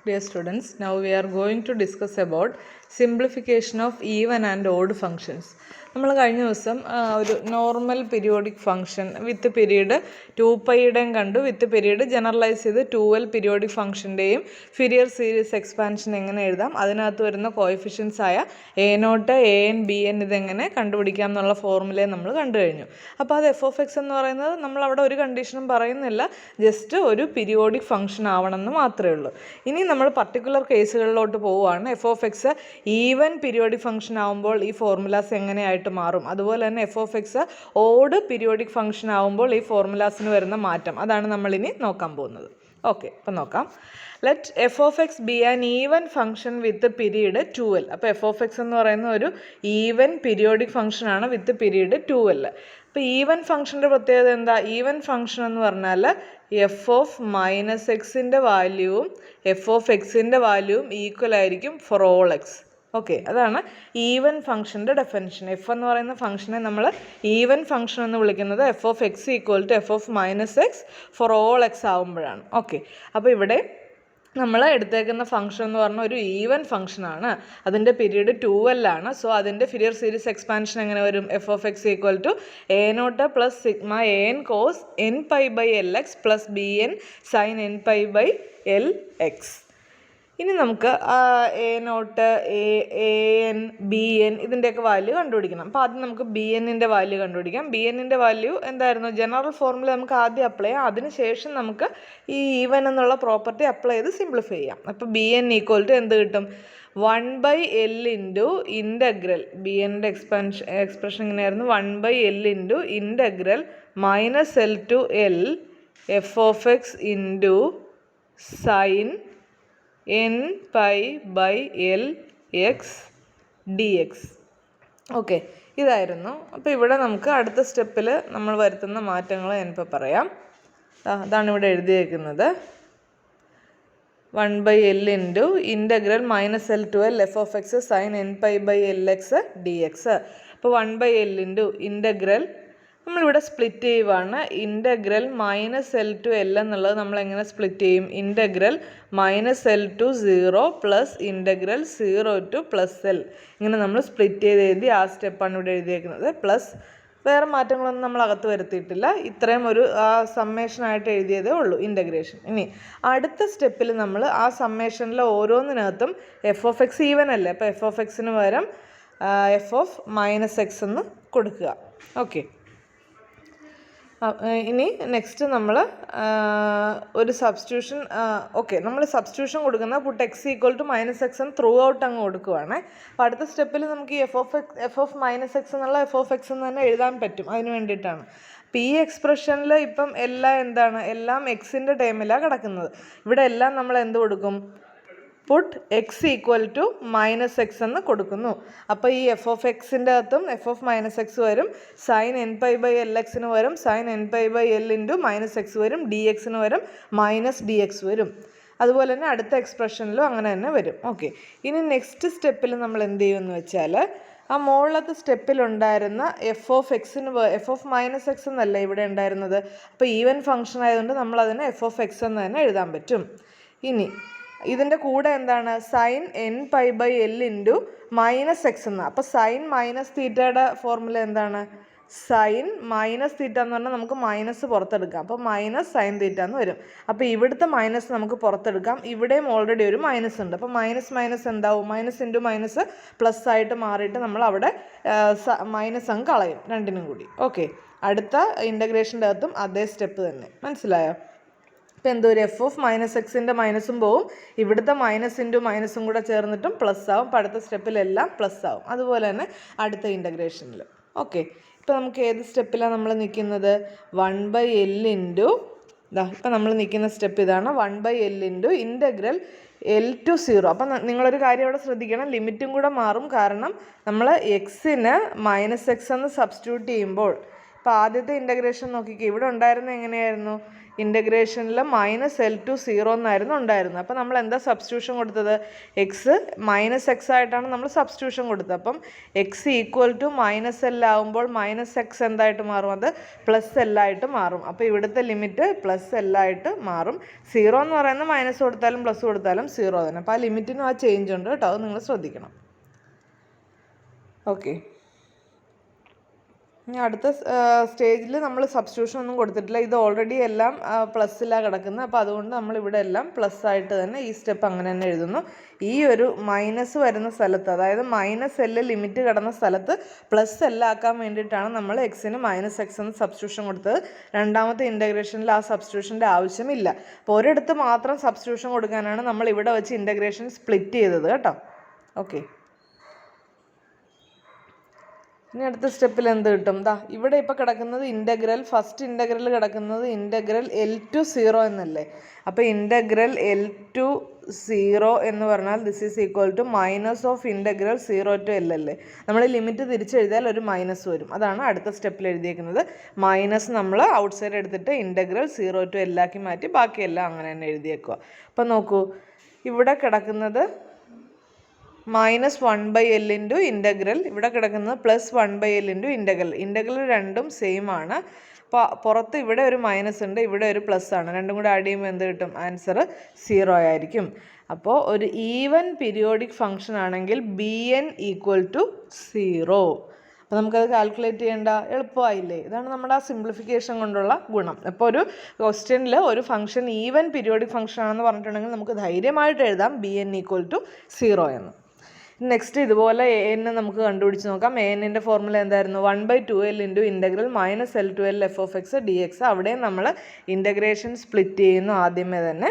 Dear students, now we are going to discuss about simplification of even and odd functions. നമ്മൾ കഴിഞ്ഞ ദിവസം ഒരു normal periodic function with period 2πയുടെയും കണ്ടു, with period generalise ചെയ്ത് 2l periodic ഫംഗ്ഷൻ്റെയും Fourier series expansion എങ്ങനെ എഴുതാം, അതിനകത്ത് വരുന്ന കോഎഫിഷ്യൻസ് ആയ a0, an, bn ഇതെങ്ങനെ കണ്ടുപിടിക്കാം എന്നുള്ള ഫോർമുലയെ നമ്മൾ കണ്ടു കഴിഞ്ഞു. അപ്പോൾ അത് f(x) എന്ന് പറയുന്നത് നമ്മളവിടെ ഒരു കണ്ടീഷനും പറയുന്നില്ല, ജസ്റ്റ് ഒരു പീരിയോഡിക് ഫംഗ്ഷൻ ആവണമെന്ന് മാത്രമേ ഉള്ളൂ. ഇനി നമ്മൾ പർട്ടിക്കുലർ കേസുകളിലോട്ട് പോവുകയാണ്. f(x) ഈവൻ പീരിയോഡിക് ഫംഗ്ഷൻ ആകുമ്പോൾ ഈ ഫോർമുലാസ് എങ്ങനെയായിട്ട് മാറും, അതുപോലെ തന്നെ f(x) ഓഡ് പീരിയോഡിക് ഫംഗ്ഷൻ ആകുമ്പോൾ ഈ ഫോർമുലാസിന് വരുന്ന മാറ്റം, അതാണ് നമ്മളിനി നോക്കാൻ പോകുന്നത്. ഓക്കെ, അപ്പം നോക്കാം. Let f(x) B an even function with period 2l. അപ്പോൾ f(x) എന്ന് പറയുന്ന ഒരു ഈവൻ പീരിയോഡിക് ഫംഗ്ഷൻ ആണ് വിത്ത് പീരീഡ് 2l. അപ്പോൾ ഈവൻ ഫംഗ്ഷൻ്റെ പ്രത്യേകത എന്താ? ഈവൻ ഫംഗ്ഷൻ എന്ന് പറഞ്ഞാൽ f(-x)ൻ്റെ വാല്യൂവും f(x)ൻ്റെ വാല്യൂവും ഈക്വൽ ആയിരിക്കും ഫോർ ഓൾ എക്സ്. ഓക്കെ, അതാണ് ഈവൻ ഫംഗ്ഷൻ്റെ ഡെഫിനിഷൻ. എഫ് എന്ന് പറയുന്ന ഫംഗ്ഷനെ നമ്മൾ ഈവൻ ഫംഗ്ഷൻ എന്ന് വിളിക്കുന്നത് f(x) = f(-x) for all X ആകുമ്പോഴാണ്. ഓക്കെ, അപ്പോൾ ഇവിടെ നമ്മൾ എടുത്തേക്കുന്ന ഫംഗ്ഷൻ എന്ന് പറഞ്ഞാൽ ഒരു ഈവൻ ഫംഗ്ഷനാണ്, അതിൻ്റെ പീരീഡ് 2l ആണ്. സോ അതിൻ്റെ ഫിരിയർ സീരീസ് എക്സ്പാൻഷൻ എങ്ങനെ വരും? f(x) = a0 + sigma an cos nπ/lx + bn sin nπ/lx. ഇനി നമുക്ക് a0, an, bn ഇതിൻ്റെയൊക്കെ വാല്യൂ കണ്ടുപിടിക്കണം. അപ്പോൾ ആദ്യം നമുക്ക് bnൻ്റെ വാല്യൂ കണ്ടുപിടിക്കാം. bnൻ്റെ വാല്യൂ എന്തായിരുന്നു? ജനറൽ ഫോർമുല നമുക്ക് ആദ്യം അപ്ലൈ ചെയ്യാം, അതിനുശേഷം നമുക്ക് ഈ ഈവൻ എന്നുള്ള പ്രോപ്പർട്ടി അപ്ലൈ ചെയ്ത് സിംപ്ലിഫൈ ചെയ്യാം. അപ്പോൾ bn = എന്ത് കിട്ടും? 1/l ഇൻറ്റു ഇൻ്റഗ്രൽ, bnൻ്റെ എക്സ്പ്രഷൻ എങ്ങനെയായിരുന്നു? 1/l into integral -l to l f(x) into sine nπ/lx dx. Okay, ഇതായിരുന്നു. അപ്പോൾ ഇവിടെ നമുക്ക് അടുത്ത സ്റ്റെപ്പിൽ നമ്മൾ വരുത്തുന്ന മാറ്റങ്ങൾ ഞാനിപ്പോൾ പറയാം. അതാണ് ഇവിടെ എഴുതിയേക്കുന്നത്. 1/l into integral -l to l f(x) sin nπ/lx dx. അപ്പോൾ 1/l ഇൻറ്റു ഇൻ്റഗ്രൽ നമ്മളിവിടെ സ്പ്ലിറ്റ് ചെയ്യുവാണ്. ഇൻ്റഗ്രൽ -l to l എന്നുള്ളത് നമ്മളെങ്ങനെ സ്പ്ലിറ്റ് ചെയ്യും? Integral -l to 0 plus integral 0 to +l. ഇങ്ങനെ നമ്മൾ സ്പ്ലിറ്റ് ചെയ്ത് എഴുതി ആ സ്റ്റെപ്പാണ് ഇവിടെ എഴുതിയേക്കുന്നത്. പ്ലസ് വേറെ മാറ്റങ്ങളൊന്നും നമ്മൾ അകത്ത് വരുത്തിയിട്ടില്ല, ഇത്രയും ഒരു സമ്മേഷനായിട്ട് എഴുതിയതേ ഉള്ളൂ ഇൻ്റഗ്രേഷൻ. ഇനി അടുത്ത സ്റ്റെപ്പിൽ നമ്മൾ ആ സമ്മേഷനിലെ ഓരോന്നിനകത്തും f(x) ഈവൻ അല്ലേ, അപ്പോൾ f(x)ന് പകരം f(-x) എന്ന് കൊടുക്കുക. ഓക്കെ, ഇനി നെക്സ്റ്റ് നമ്മൾ ഒരു സബ്സ്റ്റിറ്റ്യൂഷൻ. ഓക്കെ, നമ്മൾ സബ്സ്റ്റിറ്റ്യൂഷൻ കൊടുക്കുന്ന പുട്ട് x = -x എന്ന് ത്രൂ ഔട്ട് അങ്ങ് കൊടുക്കുവാണ്. അപ്പോൾ അടുത്ത സ്റ്റെപ്പിൽ നമുക്ക് ഈ f(-x) എന്നുള്ള f(x) എന്ന് തന്നെ എഴുതാൻ പറ്റും, അതിന് വേണ്ടിയിട്ടാണ്. അപ്പോൾ ഈ എക്സ്പ്രഷനിൽ ഇപ്പം എല്ലാം എന്താണ്? എല്ലാം എക്സിൻ്റെ ടേമിലാണ് കിടക്കുന്നത്. ഇവിടെ എല്ലാം നമ്മൾ എന്ത് കൊടുക്കും? പുട്ട് x = -x എന്ന് കൊടുക്കുന്നു. അപ്പോൾ ഈ f(x)ൻ്റെ അകത്തും f(-x) വരും, sin nπ/lx-ന് വരും sin nπ/l ഇൻറ്റു -x വരും, dx-ന് വരും -dx വരും. അതുപോലെ തന്നെ അടുത്ത എക്സ്പ്രഷനിലും അങ്ങനെ തന്നെ വരും. ഓക്കെ, ഇനി നെക്സ്റ്റ് സ്റ്റെപ്പിൽ നമ്മൾ എന്ത് ചെയ്യുമെന്ന് വെച്ചാൽ ആ മുകളിലത്തെ സ്റ്റെപ്പിലുണ്ടായിരുന്ന f(-x) എന്നല്ല ഇവിടെ ഉണ്ടായിരുന്നത്. അപ്പോൾ ഈവൻ ഫംഗ്ഷൻ ആയതുകൊണ്ട് നമ്മളതിനെ f(x) എന്ന് തന്നെ എഴുതാൻ പറ്റും. ഇനി ഇതിൻ്റെ കൂടെ എന്താണ്? സൈൻ nπ/l ഇൻറ്റു -x എന്ന്. അപ്പോൾ സൈൻ -θയുടെ ഫോർമുല എന്താണ്? സൈൻ -θ എന്ന് പറഞ്ഞാൽ നമുക്ക് മൈനസ് പുറത്തെടുക്കാം, അപ്പോൾ -sin θ എന്ന് വരും. അപ്പോൾ ഇവിടുത്തെ മൈനസ് നമുക്ക് പുറത്തെടുക്കാം, ഇവിടെയും ഓൾറെഡി ഒരു മൈനസ് ഉണ്ട്. അപ്പോൾ മൈനസ് എന്താവും? മൈനസ് ഇൻറ്റു മൈനസ് പ്ലസ് ആയിട്ട് മാറിയിട്ട് നമ്മൾ അവിടെ മൈനസ് അങ്ങ് കളയും രണ്ടിനും കൂടി. ഓക്കെ, അടുത്ത ഇൻ്റഗ്രേഷൻ്റെ അകത്തും അതേ സ്റ്റെപ്പ് തന്നെ. മനസ്സിലായോ? ഇപ്പോൾ എന്തോ ഒരു f(-x)ൻ്റെ മൈനസും പോവും, ഇവിടുത്തെ മൈനസ് ഇൻറ്റു മൈനസും കൂടെ ചേർന്നിട്ടും പ്ലസ് ആവും. അപ്പോൾ അടുത്ത സ്റ്റെപ്പിലെല്ലാം പ്ലസ് ആവും. അതുപോലെ തന്നെ അടുത്ത ഇൻ്റഗ്രേഷനിൽ. ഓക്കെ, ഇപ്പോൾ നമുക്ക് ഏത് സ്റ്റെപ്പിലാണ് നമ്മൾ നിൽക്കുന്നത്? 1/l ഇൻറ്റു ഇപ്പം നമ്മൾ നിൽക്കുന്ന സ്റ്റെപ്പ് ഇതാണ്. 1/l into integral l to 0. അപ്പം നിങ്ങളൊരു കാര്യം അവിടെ ശ്രദ്ധിക്കണം, ലിമിറ്റും കൂടെ മാറും. കാരണം നമ്മൾ എക്സിന് -x എന്ന് സബ്സ്റ്റിറ്റ്യൂട്ട് ചെയ്യുമ്പോൾ, ഇപ്പോൾ ആദ്യത്തെ ഇൻ്റഗ്രേഷൻ നോക്കിക്കേ, ഇവിടെ ഉണ്ടായിരുന്നത് എങ്ങനെയായിരുന്നു? ഇൻ്റഗ്രേഷനിൽ -L to 0 എന്നായിരുന്നു ഉണ്ടായിരുന്നത്. അപ്പോൾ നമ്മൾ എന്താ സബ്സ്റ്റിറ്റ്യൂഷൻ കൊടുത്തത്? എക്സ് മൈനസ് എക്സ് ആയിട്ടാണ് നമ്മൾ സബ്സ്റ്റിറ്റ്യൂഷൻ കൊടുത്തത്. അപ്പം എക്സ് ഈക്വൽ ടു -L ആകുമ്പോൾ -x എന്തായിട്ട് മാറും? അത് +L ആയിട്ട് മാറും. അപ്പോൾ ഇവിടുത്തെ ലിമിറ്റ് +L ആയിട്ട് മാറും. 0 എന്ന് പറയുന്നത് മൈനസ് കൊടുത്താലും പ്ലസ് കൊടുത്താലും 0 തന്നെ. അപ്പോൾ ആ ലിമിറ്റിനും ആ ചേഞ്ച് ഉണ്ട് കേട്ടോ, അത് നിങ്ങൾ ശ്രദ്ധിക്കണം. ഓക്കെ, ഇനി അടുത്ത സ്റ്റേജിൽ നമ്മൾ സബ്സ്റ്റിറ്റ്യൂഷൻ ഒന്നും കൊടുത്തിട്ടില്ല. ഇത് ഓൾറെഡി എല്ലാം പ്ലസ്സിലാണ് കിടക്കുന്നത്. അപ്പോൾ അതുകൊണ്ട് നമ്മൾ ഇവിടെ എല്ലാം പ്ലസ് ആയിട്ട് തന്നെ ഈ സ്റ്റെപ്പ് അങ്ങനെ തന്നെ എഴുതുന്നു. ഈ ഒരു മൈനസ് വരുന്ന സ്ഥലത്ത്, അതായത് -L ലിമിറ്റ് കിടന്ന സ്ഥലത്ത് +L ആക്കാൻ വേണ്ടിയിട്ടാണ് നമ്മൾ എക്സിന് -x എന്ന് സബ്സ്റ്റിറ്റ്യൂഷൻ കൊടുത്തത്. രണ്ടാമത്തെ ഇൻ്റഗ്രേഷനിൽ ആ സബ്സ്റ്റിറ്റ്യൂഷൻ്റെ ആവശ്യമില്ല. അപ്പോൾ ഒരിടത്ത് മാത്രം സബ്സ്റ്റിറ്റ്യൂഷൻ കൊടുക്കാനാണ് നമ്മൾ ഇവിടെ വെച്ച് ഇൻ്റഗ്രേഷൻ സ്പ്ലിറ്റ് ചെയ്തത് കേട്ടോ. ഓക്കെ, ഇനി അടുത്ത സ്റ്റെപ്പിൽ എന്ത് കിട്ടും? ഇവിടെ ഇപ്പോൾ കിടക്കുന്നത് ഇൻ്റഗ്രൽ, ഫസ്റ്റ് ഇൻ്റഗ്രൽ കിടക്കുന്നത് ഇൻ്റഗ്രൽ L to 0 എന്നല്ലേ. അപ്പോൾ ഇൻ്റഗ്രൽ L to 0 എന്ന് പറഞ്ഞാൽ this is equal to -(integral 0 to L) അല്ലേ. നമ്മൾ ലിമിറ്റ് തിരിച്ചെഴുതിയാൽ ഒരു മൈനസ് വരും. അതാണ് അടുത്ത സ്റ്റെപ്പിൽ എഴുതിയേക്കുന്നത്. മൈനസ് നമ്മൾ ഔട്ട് സൈഡ് എടുത്തിട്ട് ഇൻ്റഗ്രൽ 0 to L ആക്കി മാറ്റി ബാക്കിയെല്ലാം അങ്ങനെ തന്നെ എഴുതിയേക്കുക. അപ്പം നോക്കൂ, ഇവിടെ കിടക്കുന്നത് -1/L ഇൻറ്റു ഇൻ്റഗ്രൽ, ഇവിടെ കിടക്കുന്നത് +1/L ഇൻറ്റു ഇൻ്റഗ്രൽ. ഇൻ്റഗ്രൽ രണ്ടും സെയിം ആണ്. അപ്പോൾ പുറത്ത് ഇവിടെ ഒരു മൈനസ് ഉണ്ട്, ഇവിടെ ഒരു പ്ലസ് ആണ്. രണ്ടും കൂടെ ആഡ് ചെയ്യുമ്പോൾ എന്ത് കിട്ടും? ആൻസർ 0 ആയിരിക്കും. അപ്പോൾ ഒരു ഈവൻ പീരിയോഡിക് ഫംഗ്ഷൻ ആണെങ്കിൽ BN = 0. അപ്പോൾ നമുക്കത് കാൽക്കുലേറ്റ് ചെയ്യേണ്ട, എളുപ്പമായില്ലേ? ഇതാണ് നമ്മുടെ ആ സിംപ്ലിഫിക്കേഷൻ കൊണ്ടുള്ള ഗുണം. അപ്പോൾ ഒരു ക്വസ്റ്റ്യനിൽ ഒരു ഫംഗ്ഷൻ ഈവൻ പീരിയോഡിക് ഫംഗ്ഷൻ ആണെന്ന് പറഞ്ഞിട്ടുണ്ടെങ്കിൽ നമുക്ക് ധൈര്യമായിട്ട് എഴുതാം BN = 0 എന്ന്. നെക്സ്റ്റ് ഇതുപോലെ an നമുക്ക് കണ്ടുപിടിച്ച് നോക്കാം. an-ൻ്റെ ഫോർമുല എന്തായിരുന്നു? 1/2L into integral -L to L f(x) dx. അവിടെ നമ്മൾ ഇൻ്റഗ്രേഷൻ സ്പ്ലിറ്റ് ചെയ്യുന്നു ആദ്യമേ തന്നെ.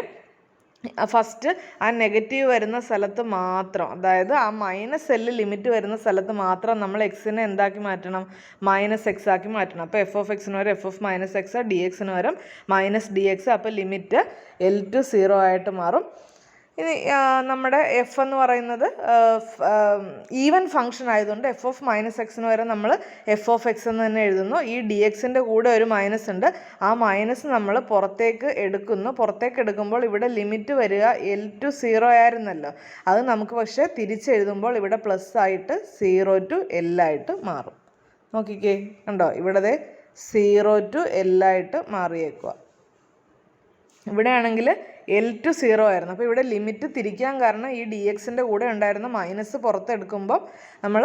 ഫസ്റ്റ് ആ നെഗറ്റീവ് വരുന്ന സ്ഥലത്ത് മാത്രം, അതായത് ആ -L ലിമിറ്റ് വരുന്ന സ്ഥലത്ത് മാത്രം നമ്മൾ എക്സിനെ എന്താക്കി മാറ്റണം? -x ആക്കി മാറ്റണം. അപ്പോൾ f(x)ന് വരെ f(-x), dxന് വരും -dx. അപ്പോൾ ലിമിറ്റ് L to 0 ആയിട്ട് മാറും. ഇനി നമ്മുടെ എഫ് എന്ന് പറയുന്നത് ഈവൻ ഫംഗ്ഷൻ ആയതുകൊണ്ട് f(-x)ന് വരെ നമ്മൾ f(x) എന്ന് തന്നെ എഴുതുന്നു. ഈ dxൻ്റെ കൂടെ ഒരു മൈനസ് ഉണ്ട്. ആ മൈനസ് നമ്മൾ പുറത്തേക്ക് എടുക്കുന്നു. പുറത്തേക്ക് എടുക്കുമ്പോൾ ഇവിടെ ലിമിറ്റ് വരിക L to 0 ആയിരുന്നല്ലോ. അത് നമുക്ക് പക്ഷേ തിരിച്ചെഴുതുമ്പോൾ ഇവിടെ പ്ലസ് ആയിട്ട് 0 to L ആയിട്ട് മാറും. നോക്കിക്കേ, കണ്ടോ? ഇവിടെ 0 to L ആയിട്ട് മാറിയേക്കുക. ഇവിടെ ആണെങ്കിൽ L to 0 ആയിരുന്നു. അപ്പോൾ ഇവിടെ ലിമിറ്റ് തിരിക്കാൻ കാരണം ഈ dxൻ്റെ കൂടെ ഉണ്ടായിരുന്ന മൈനസ് പുറത്തെടുക്കുമ്പോൾ നമ്മൾ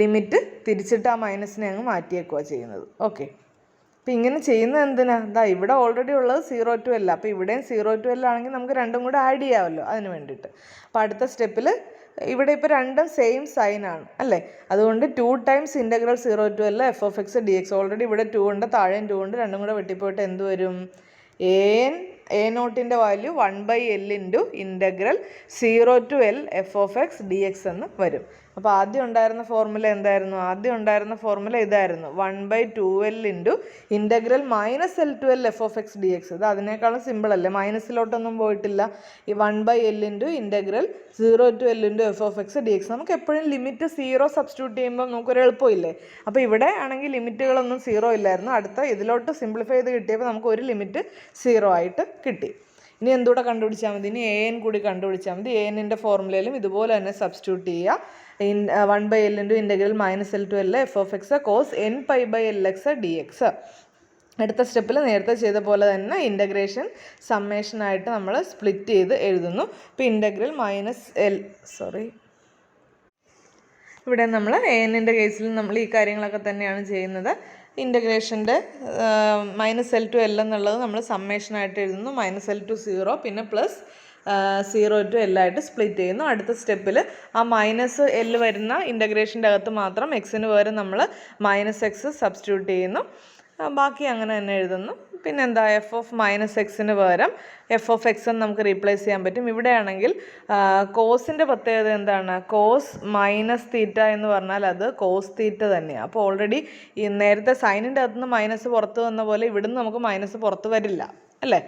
ലിമിറ്റ് തിരിച്ചിട്ട് ആ മൈനസിനെ അങ്ങ് മാറ്റിയേക്കുക ചെയ്യുന്നത്. ഓക്കെ, അപ്പോൾ ഇങ്ങനെ ചെയ്യുന്നത് എന്തിനാ? ഇവിടെ ഓൾറെഡി ഉള്ളത് 0 to L. അപ്പോൾ ഇവിടെയും 0 to L ആണെങ്കിൽ നമുക്ക് രണ്ടും കൂടെ ആഡ് ചെയ്യാമല്ലോ, അതിന് വേണ്ടിയിട്ട്. അപ്പോൾ അടുത്ത സ്റ്റെപ്പിൽ ഇവിടെ ഇപ്പോൾ രണ്ടും സെയിം സൈൻ ആണ് അല്ലേ. അതുകൊണ്ട് 2 times integral 0 to L f(x) dx. Already ഇവിടെ 2 ഉണ്ട്, താഴെയും 2 ഉണ്ട്. രണ്ടും കൂടെ വെട്ടിപ്പോയിട്ട് എന്ത് വരും? a0ൻ്റെ value 1/L into integral 0 to L f(x) dx എന്ന് വരും. അപ്പോൾ ആദ്യം ഉണ്ടായിരുന്ന ഫോർമുല എന്തായിരുന്നു? ആദ്യം ഉണ്ടായിരുന്ന ഫോർമുല ഇതായിരുന്നു, 1/2L into integral -L to L f(x) dx. ഇത് അതിനേക്കാളും സിമ്പിൾ അല്ലേ, മൈനസിലോട്ടൊന്നും പോയിട്ടില്ല. ഈ 1/L into integral 0 to L into f(x) dx. നമുക്ക് എപ്പോഴും ലിമിറ്റ് 0 സബ്സ്റ്റിറ്റ്യൂട്ട് ചെയ്യുമ്പോൾ നമുക്കൊരു എളുപ്പമില്ലേ. അപ്പോൾ ഇവിടെ ആണെങ്കിൽ ലിമിറ്റുകളൊന്നും 0 ഇല്ലായിരുന്നു. അടുത്ത ഇതിലോട്ട് സിംപ്ലിഫൈ ചെയ്ത് കിട്ടിയപ്പോൾ നമുക്ക് ഒരു ലിമിറ്റ് 0 ആയിട്ട് കിട്ടി. ഇനി എന്തുകൂടെ കണ്ടുപിടിച്ചാൽ മതി? ഇനി an കൂടി കണ്ടുപിടിച്ചാൽ മതി. an-ൻ്റെ ഫോർമുലയിലും ഇതുപോലെ തന്നെ സബ്സ്റ്റിറ്റ്യൂട്ട് ചെയ്യുക. 1/L into integral -L to L f(x) cos nπ/Lx dx. അടുത്ത സ്റ്റെപ്പിൽ നേരത്തെ ചെയ്ത പോലെ തന്നെ ഇൻ്റഗ്രേഷൻ സമ്മേഷനായിട്ട് നമ്മൾ സ്പ്ലിറ്റ് ചെയ്ത് എഴുതുന്നു. ഇപ്പോൾ ഇൻ്റഗ്രൽ ഇവിടെ നമ്മൾ an-ൻ്റെ കേസിൽ നമ്മൾ ഈ കാര്യങ്ങളൊക്കെ തന്നെയാണ് ചെയ്യുന്നത്. ഇൻ്റഗ്രേഷൻ്റെ -L to L എന്നുള്ളത് നമ്മൾ സമ്മേഷനായിട്ട് എഴുതുന്നു. -L to 0 പിന്നെ +0 to L ആയിട്ട് സ്പ്ലിറ്റ് ചെയ്യുന്നു. അടുത്ത സ്റ്റെപ്പിൽ ആ -L വരുന്ന ഇൻ്റഗ്രേഷൻ്റെ അകത്ത് മാത്രം എക്സിന് പകരം നമ്മൾ -x സബ്സ്റ്റിറ്റ്യൂട്ട് ചെയ്യുന്നു. ബാക്കി അങ്ങനെ തന്നെ എഴുതുന്നു. പിന്നെന്താ, f(-x)ന് പകരം f(x) എന്ന് നമുക്ക് റീപ്ലേസ് ചെയ്യാൻ പറ്റും. ഇവിടെയാണെങ്കിൽ കോസിൻ്റെ പ്രത്യേകത എന്താണ്? കോസ് -θ എന്ന് പറഞ്ഞാൽ അത് കോസ് θ തന്നെയാണ്. അപ്പോൾ ഓൾറെഡി ഈ നേരത്തെ സൈനിൻ്റെ അകത്തുനിന്ന് മൈനസ് പുറത്ത് വന്ന പോലെ ഇവിടുന്ന് നമുക്ക് മൈനസ് പുറത്ത് വരില്ല അല്ലേ.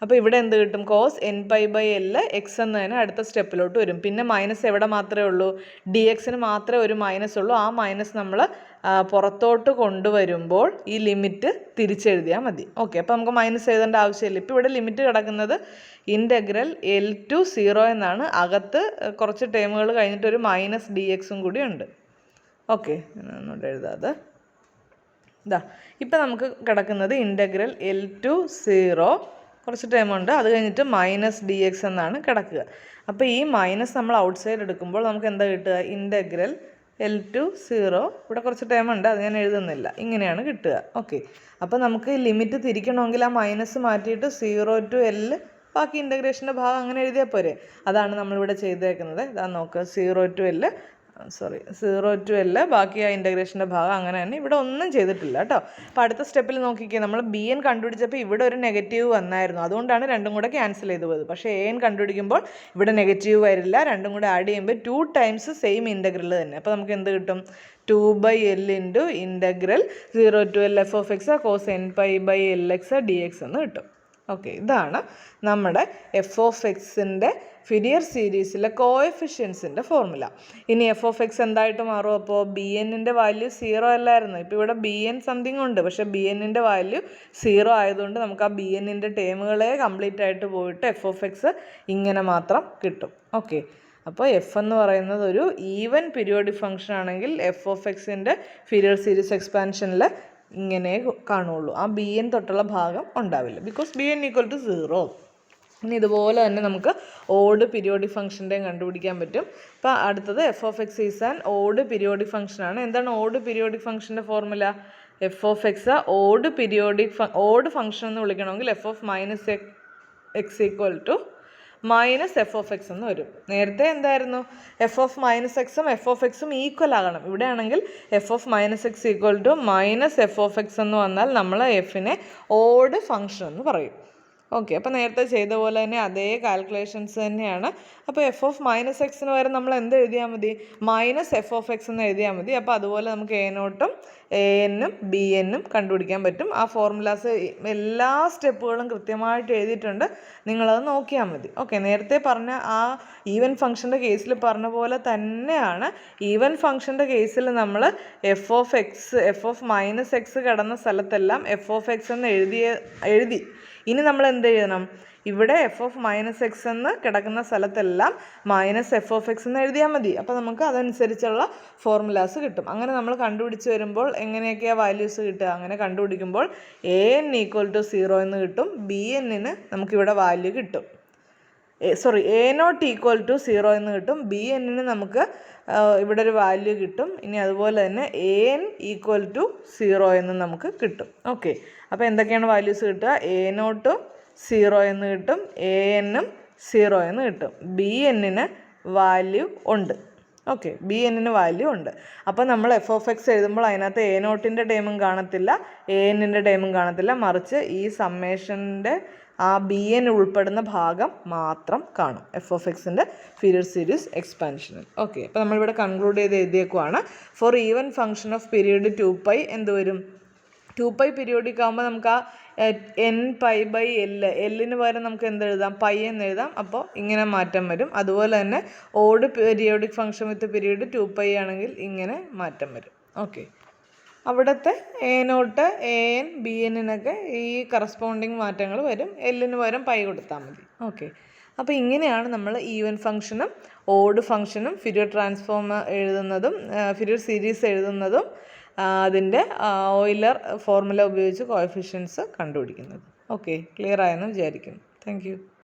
അപ്പോൾ ഇവിടെ എന്ത് കിട്ടും? Cos n pi by L x എന്ന് തന്നെ അടുത്ത സ്റ്റെപ്പിലോട്ട് വരും. പിന്നെ മൈനസ് എവിടെ മാത്രമേ ഉള്ളൂ? ഡി എക്സിന് മാത്രമേ ഒരു മൈനസ് ഉള്ളൂ. ആ മൈനസ് നമ്മൾ പുറത്തോട്ട് കൊണ്ടുവരുമ്പോൾ ഈ ലിമിറ്റ് തിരിച്ചെഴുതിയാൽ മതി. ഓക്കെ, അപ്പോൾ നമുക്ക് മൈനസ് എഴുതേണ്ട ആവശ്യമില്ല. ഇപ്പോൾ ഇവിടെ ലിമിറ്റ് കിടക്കുന്നത് ഇൻ്റഗ്രൽ എൽ ടു 0 എന്നാണ്. അകത്ത് കുറച്ച് ടേമുകൾ കഴിഞ്ഞിട്ട് ഒരു മൈനസ് ഡി എക്സും കൂടി ഉണ്ട്. ഓക്കെ, ഒന്നുകൂടെ എഴുതാതെ ഇതാ. ഇപ്പം നമുക്ക് കിടക്കുന്നത് ഇൻ്റഗ്രൽ എൽ ടു 0 കുറച്ച് ടേമുണ്ട്, അത് കഴിഞ്ഞിട്ട് മൈനസ് ഡി എക്സ് എന്നാണ് കിടക്കുക. അപ്പോൾ ഈ മൈനസ് നമ്മൾ ഔട്ട് സൈഡ് എടുക്കുമ്പോൾ നമുക്ക് എന്താ കിട്ടുക? ഇൻ്റഗ്രൽ എൽ ടു 0, ഇവിടെ കുറച്ച് ടേമുണ്ട്, അത് ഞാൻ എഴുതുന്നില്ല, ഇങ്ങനെയാണ് കിട്ടുക. ഓക്കെ, അപ്പോൾ നമുക്ക് ലിമിറ്റ് തിരിക്കണമെങ്കിൽ ആ മൈനസ് മാറ്റിയിട്ട് 0 ടു എൽ ബാക്കി ഇൻ്റഗ്രേഷൻ്റെ ഭാഗം അങ്ങനെ എഴുതിയാൽ പോരെ. അതാണ് നമ്മളിവിടെ ചെയ്തേക്കുന്നത്. ഇതാ നോക്കുക, 0 ടു എൽ ബാക്കി ആ ഇൻ്റഗ്രേഷൻ്റെ ഭാഗം അങ്ങനെ തന്നെ. ഇവിടെ ഒന്നും ചെയ്തിട്ടില്ല കേട്ടോ. അപ്പോൾ അടുത്ത സ്റ്റെപ്പിൽ നോക്കിക്കേ, നമ്മൾ ബി എൻ കണ്ടുപിടിച്ചപ്പോൾ ഇവിടെ ഒരു നെഗറ്റീവ് വന്നായിരുന്നു, അതുകൊണ്ടാണ് രണ്ടും കൂടെ ക്യാൻസൽ ചെയ്ത് പോയത്. പക്ഷേ എ എൻ കണ്ടുപിടിക്കുമ്പോൾ ഇവിടെ നെഗറ്റീവ് വരില്ല, രണ്ടും കൂടെ ആഡ് ചെയ്യുമ്പോൾ 2 ടൈംസ് സെയിം ഇൻ്റഗ്രൽ തന്നെ. അപ്പോൾ നമുക്ക് എന്ത് കിട്ടും? 2/L into integral 0 to L f of x cos n pi by L x d x എന്ന് കിട്ടും. ഓക്കെ, ഇതാണ് നമ്മുടെ എഫ് ഓഫ് എക്സിൻ്റെ ഫിരിയർ സീരീസിലെ കോഎഫിഷ്യൻസിൻ്റെ ഫോർമുല. ഇനി എഫ് ഓഫ് എക്സ് എന്തായിട്ട് മാറും? അപ്പോൾ ബി എന്നിൻ്റെ വാല്യൂ 0 അല്ലായിരുന്നു, ഇപ്പോൾ ഇവിടെ ബി എൻ സംതിങ് ഉണ്ട്, പക്ഷേ ബി എന്നിൻ്റെ വാല്യൂ 0 ആയതുകൊണ്ട് നമുക്ക് ആ ബി എന്നിൻ്റെ ടേമുകളെ കംപ്ലീറ്റ് ആയിട്ട് പോയിട്ട് എഫ് ഓഫ് എക്സ് ഇങ്ങനെ മാത്രം കിട്ടും. ഓക്കെ, അപ്പോൾ എഫ് എന്ന് പറയുന്നത് ഒരു ഈവൻ പീരിയോഡിക് ഫംഗ്ഷൻ ആണെങ്കിൽ എഫ് ഓഫ് എക്സിൻ്റെ ഫിരിയർ സീരീസ് എക്സ്പാൻഷനിൽ ഇങ്ങനെ കാണുള്ളൂ, ആ ബി എൻ തൊട്ടുള്ള ഭാഗം ഉണ്ടാവില്ല, because B n equal to 0. ഇനി ഇതുപോലെ തന്നെ നമുക്ക് ഓഡ് പീരിയോഡിക് ഫംഗ്ഷൻ്റെയും കണ്ടുപിടിക്കാൻ പറ്റും. അപ്പോൾ അടുത്തത് F of X is an odd periodic ഫംഗ്ഷനാണ്. എന്താണ് ഓഡ് പീരിയോഡിക് ഫംഗ്ഷൻ്റെ formula? F of X odd function എന്ന് വിളിക്കണമെങ്കിൽ F of minus X equal to minus F of X എന്ന് വരും. നേരത്തെ എന്തായിരുന്നു? എഫ് ഓഫ് മൈനസ് എക്സും എഫ് ഓഫ് എക്സും ഈക്വൽ ആകണം. ഇവിടെ ആണെങ്കിൽ F of minus X equal to minus F of X എന്ന് വന്നാൽ നമ്മൾ എഫിനെ ഓഡ് ഫംഗ്ഷൻ എന്ന് പറയും. ഓക്കെ, അപ്പോൾ നേരത്തെ ചെയ്ത പോലെ തന്നെ അതേ കാൽക്കുലേഷൻസ് തന്നെയാണ്. അപ്പോൾ എഫ് ഓഫ് മൈനസ് എക്സിന് വരെ നമ്മൾ എന്ത് എഴുതിയാൽ മതി? മൈനസ് എഫ് ഓഫ് എക്സ് എന്ന് എഴുതിയാൽ മതി. അപ്പോൾ അതുപോലെ നമുക്ക് എ നോട്ടും എ എന്നും ബി എന്നും കണ്ടുപിടിക്കാൻ പറ്റും. ആ ഫോർമുലാസ് എല്ലാ സ്റ്റെപ്പുകളും കൃത്യമായിട്ട് എഴുതിയിട്ടുണ്ട്, നിങ്ങളത് നോക്കിയാൽ മതി. ഓക്കെ, നേരത്തെ പറഞ്ഞ ആ ഈവൻ ഫംഗ്ഷൻ്റെ കേസിൽ പറഞ്ഞ പോലെ തന്നെയാണ് ഈവൻ ഫംഗ്ഷൻ്റെ കേസിൽ നമ്മൾ എഫ് ഓഫ് മൈനസ് എക്സ് കിടന്ന സ്ഥലത്തെല്ലാം എഫ് ഓഫ് എക്സ് എന്ന് എഴുതി. ഇനി നമ്മൾ എന്ത് എഴുതണം? ഇവിടെ എഫ് ഓഫ് മൈനസ് എക്സ് എന്ന് കിടക്കുന്ന സ്ഥലത്തെല്ലാം മൈനസ് എഫ് ഓഫ് എക്സ് എന്ന് എഴുതിയാൽ മതി. അപ്പോൾ നമുക്ക് അതനുസരിച്ചുള്ള ഫോർമുലാസ് കിട്ടും. അങ്ങനെ നമ്മൾ കണ്ടുപിടിച്ച് വരുമ്പോൾ എങ്ങനെയൊക്കെയാണ് വാല്യൂസ് കിട്ടുക? അങ്ങനെ കണ്ടുപിടിക്കുമ്പോൾ എ എൻ ഈക്വൽ ടു 0 എന്ന് കിട്ടും, ബി എന്നിന് നമുക്കിവിടെ വാല്യൂ കിട്ടും. എ നോട്ട് ഈക്വൽ ടു 0 എന്ന് കിട്ടും, ബി എന്നിന് നമുക്ക് ഇവിടെ ഒരു വാല്യൂ കിട്ടും. ഇനി അതുപോലെ തന്നെ എ എൻ ഈക്വൽ ടു 0 എന്ന് നമുക്ക് കിട്ടും. ഓക്കെ, അപ്പോൾ എന്തൊക്കെയാണ് വാല്യൂസ് കിട്ടുക? എ നോട്ടും 0 എന്ന് കിട്ടും, എ എന്നും 0 എന്ന് കിട്ടും, ബി എന്നിന് വാല്യൂ ഉണ്ട്. ഓക്കെ, ബി എന്നിന് വാല്യൂ ഉണ്ട്. അപ്പോൾ നമ്മൾ എഫ് ഓഫ് എക്സ് എഴുതുമ്പോൾ അതിനകത്ത് എ നോട്ടിൻ്റെ ടേമും കാണത്തില്ല, എ എന്നിൻ്റെ ടേമും കാണത്തില്ല, മറിച്ച് ഈ സമ്മേഷൻ്റെ ആ ബി എൻ ഉൾപ്പെടുന്ന ഭാഗം മാത്രം കാണും എഫ് ഓഫ് എക്സിൻ്റെ ഫിരിയർ സീരീസ് എക്സ്പാൻഷനിൽ. ഓക്കെ, അപ്പോൾ നമ്മളിവിടെ കൺക്ലൂഡ് ചെയ്ത് എഴുതിയേക്കുവാണ്. For even function of period 2π എന്ത് വരും? 2π പീരിയോഡിക് ആകുമ്പോൾ നമുക്ക് ആ എൻ പൈ ബൈ എല്ലിന് പകരം നമുക്ക് എന്ത് എഴുതാം? പൈ എന്ന് എഴുതാം. അപ്പോൾ ഇങ്ങനെ മാറ്റം വരും. അതുപോലെ തന്നെ odd periodic function with period 2π ആണെങ്കിൽ ഇങ്ങനെ മാറ്റം വരും. ഓക്കെ, അവിടുത്തെ A nought A N B എന്നിനൊക്കെ ഈ കറസ്പോണ്ടിങ് മാറ്റങ്ങൾ വരും. എല്ലിന് പകരം പൈ കൊടുത്താൽ മതി. ഓക്കെ, അപ്പോൾ ഇങ്ങനെയാണ് നമ്മൾ ഈവൻ ഫംഗ്ഷനും ഓഡ് ഫംഗ്ഷനും ഫിരിയർ ട്രാൻസ്ഫോം എഴുതുന്നതും ഫിരിയർ സീരീസ് എഴുതുന്നതും അതിൻ്റെ ഓയിലർ ഫോർമുല ഉപയോഗിച്ച് കോഎഫിഷ്യൻസ് കണ്ടുപിടിക്കുന്നത്. ഓക്കെ, ക്ലിയർ ആയെന്ന് വിചാരിക്കുന്നു. Thank you.